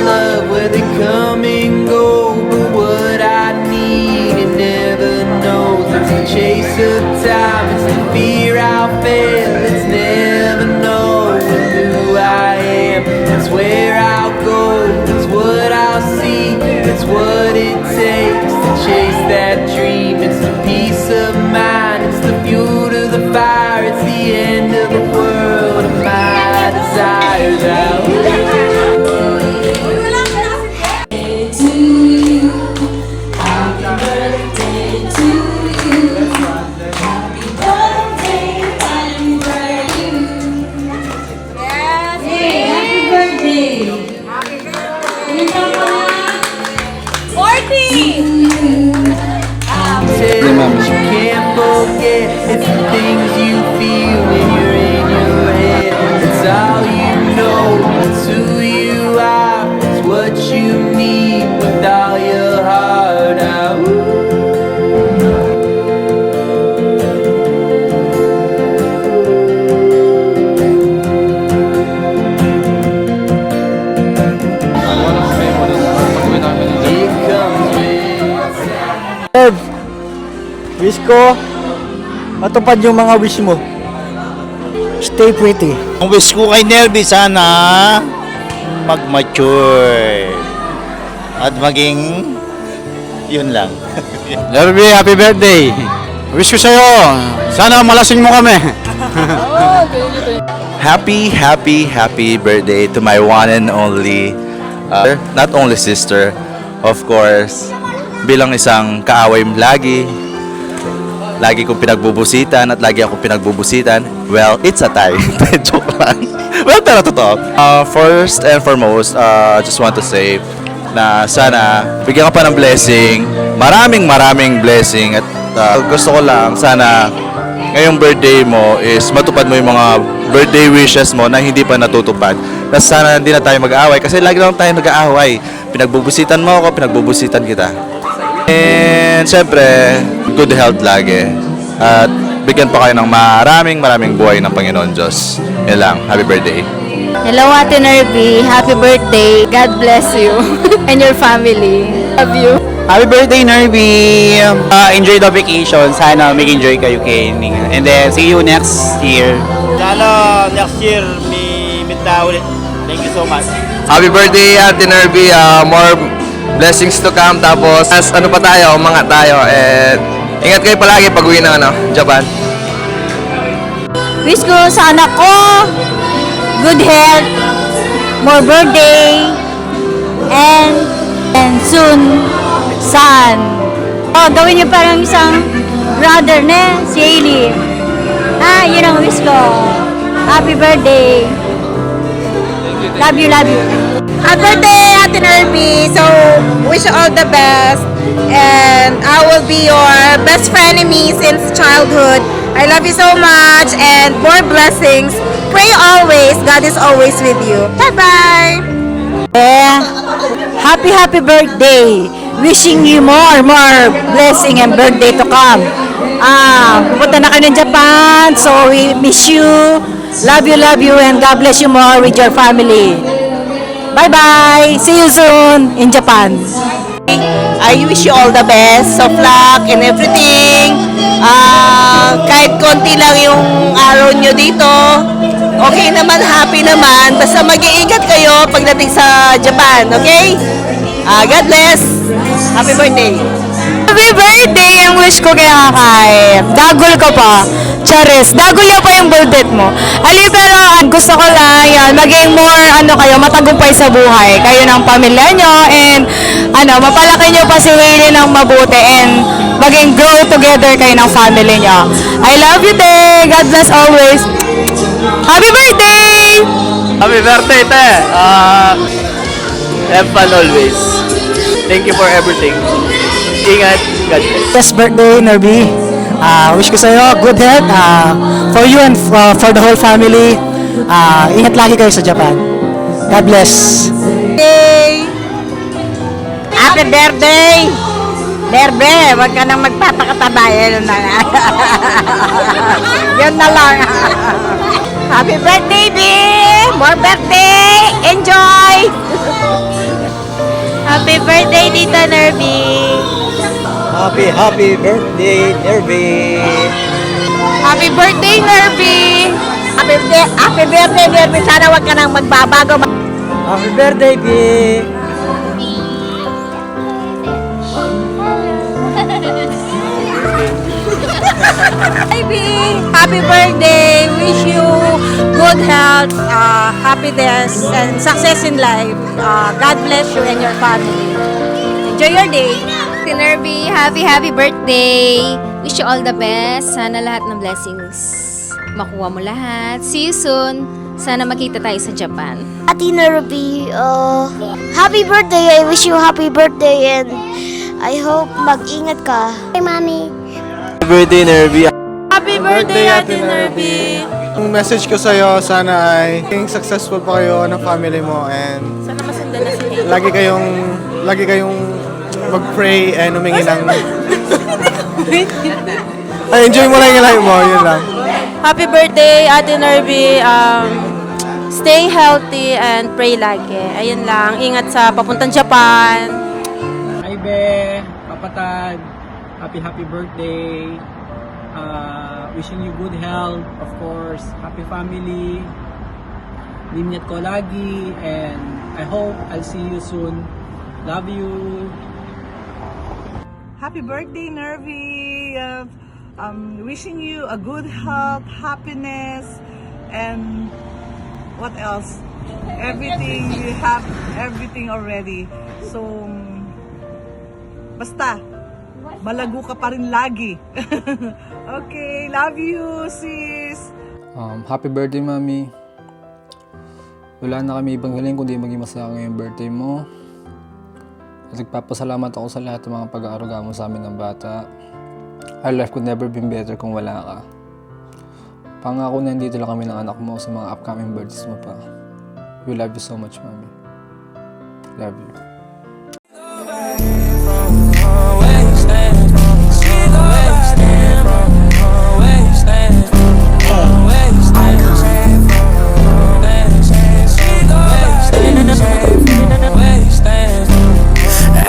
love, where they come and go, but what I need, it never knows. It's the chase of time, it's the fear I'll fail, it's never knowing who I am. It's where I'll go, it's what I'll see, it's what it takes to chase that dream. It's the peace of mind, it's the fuel to the fire, it's the end of the world of my desires. You can't forget, it's the things you feel when you're in your head. It's all you know, it's who you are, it's what you need with all your heart. It comes with Wish ko, matupad yung mga wish mo. Stay pretty. Ang wish ko kay Nerby, sana mag-mature at maging yun lang. Nerby, happy birthday! Wish ko sa'yo, sana malasing mo kami. Happy birthday to my one and only, not only sister, of course, bilang isang kaaway lagi kong pinagbubusitan at lagi akong pinagbubusitan. Well, it's a tie. Joke lang. Well, pero totoo. First and foremost, just want to say na sana bigyan ka pa ng blessing. Maraming blessing. At gusto ko lang, sana ngayong birthday mo is matupad mo yung mga birthday wishes mo na hindi pa natutupad. Tapos sana hindi na tayo mag-aaway kasi lagi lang tayo nag-aaway. Pinagbubusitan mo ako, pinagbubusitan kita. And syempre, good health lagi. At bigyan pa kayo ng maraming buhay ng Panginoon Diyos. Yan lang. Happy birthday. Hello, Ate Nerby. Happy birthday. God bless you and your family. Love you. Happy birthday, Nerby! Enjoy the vacation. Sana mag-enjoy kayo kay Ninga. And then, see you next year. Sana next year may meet na ulit. Thank you so much. Happy birthday, Ate Nerby. More blessings to come. Tapos, ano pa tayo, umangat tayo. And ingat kayo palagi pag uwi ng Japan. Wish ko sa anak ko, good health, more birthday, and soon, son. Gawin niyo parang isang brother na, si Hailey. Yun ang wish ko. Happy birthday. Love you. Happy birthday, Ate Nerby. So, wish you all the best. And I will be your best frenemy since childhood. I love you so much and more blessings. Pray always. God is always with you. Bye-bye. Happy birthday. Wishing you more blessing and birthday to come. Pupunta na kayo ng Japan. So, we miss you. Love you, and God bless you more with your family. Bye-bye. See you soon in Japan. I wish you all the best of luck and everything. Kahit konti lang yung araw nyo dito, okay naman, happy naman. Basta mag-iingat kayo pagdating sa Japan, okay? God bless. Happy birthday. Happy birthday! Ang wish ko kaya kay dagol ko pa. Charis, dagol niya pa yung birthday mo. Pero gusto ko lang yan, maging more kayo, matagumpay sa buhay. Kayo ng pamilya nyo and mapalaki nyo pa si Hailey ng mabuti and maging grow together kayo ng family nyo. I love you, te! God bless always! Happy birthday! Happy birthday, te! Have fun always. Thank you for everything. Ingat. God bless. Best birthday, Nerby. Wish ko sa'yo good health for you and for the whole family. Ingat lagi kayo sa Japan. God bless. Happy birthday! Nerbe, wag ka nang magpapakataba. Yan na lang. Yan na lang. Happy birthday, B! More birthday! Enjoy! Happy birthday, Tita Nervy! Happy birthday, Nervy! Happy birthday, Nervy! Happy birthday, Nervy. Sana wag ka nang magbabago. Happy birthday, B! Happy birthday! Wish you good health, happiness, and success in life. God bless you and your family. Enjoy your day! Nervy, happy birthday! Wish you all the best. Sana lahat ng blessings makuha mo lahat. See you soon. Sana makita tayo sa Japan. Ate Nervy, happy birthday! I wish you happy birthday and I hope mag-ingat ka. Hey, Mami. Happy birthday, Nervy. Happy birthday, Ate Nervy! Ang message ko sa'yo, sana ay maging successful pa kayo ng family mo and Sana masundan na si lagi kayong mag-pray and humingi ng... ay, enjoy mo lang yung life mo, yun lang. Happy birthday, Ate Nervy. Stay healthy and pray lagi. Ayun lang. Ingat sa papuntang Japan. Hi, Be! Papatag! Happy birthday! Wishing you good health, of course. Happy family. Linyat ko lagi. And I hope I'll see you soon. Love you! Happy birthday, Nervy! Wishing you a good health, happiness, and what else? Everything, you have everything already. So, basta, malago ka pa rin lagi. Okay, love you, sis! Happy birthday, Mami. Wala na kami ibang hiling kundi maging masaya ngayong birthday mo. At nagpapasalamat ako sa lahat ng mga pag-aaruga mo sa amin ng bata. Our life could never been better kung wala ka. Pangako na nandito lang kami ng anak mo sa mga upcoming birthdays mo pa. We love you so much, Mami. Love you.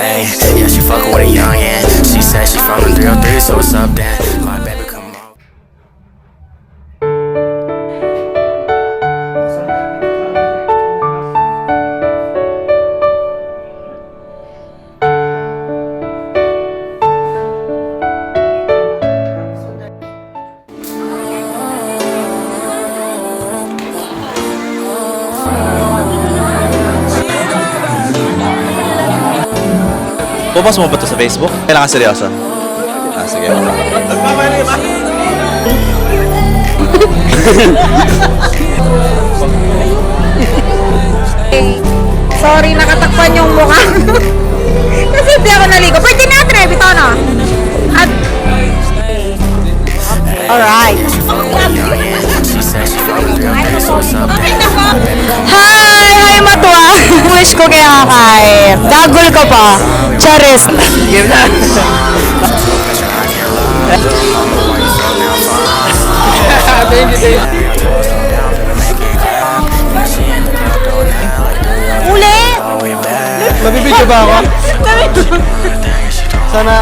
Hey, yeah, she fuckin' with a youngin'. She said she from the 303, so what's up, Dan? My baby, come on. Pumas mo ba ito sa Facebook? Kailangan seryoso. Sige. Sorry, nakatakpan yung mukha. Kasi hindi ako naligo. Pwede na, Trevi, ito, no? At... Alright. Hi, Matwa. Wish ko kaya kay Dagol ko pa. Charis. Uli! Mabibidyo ba ako? Sana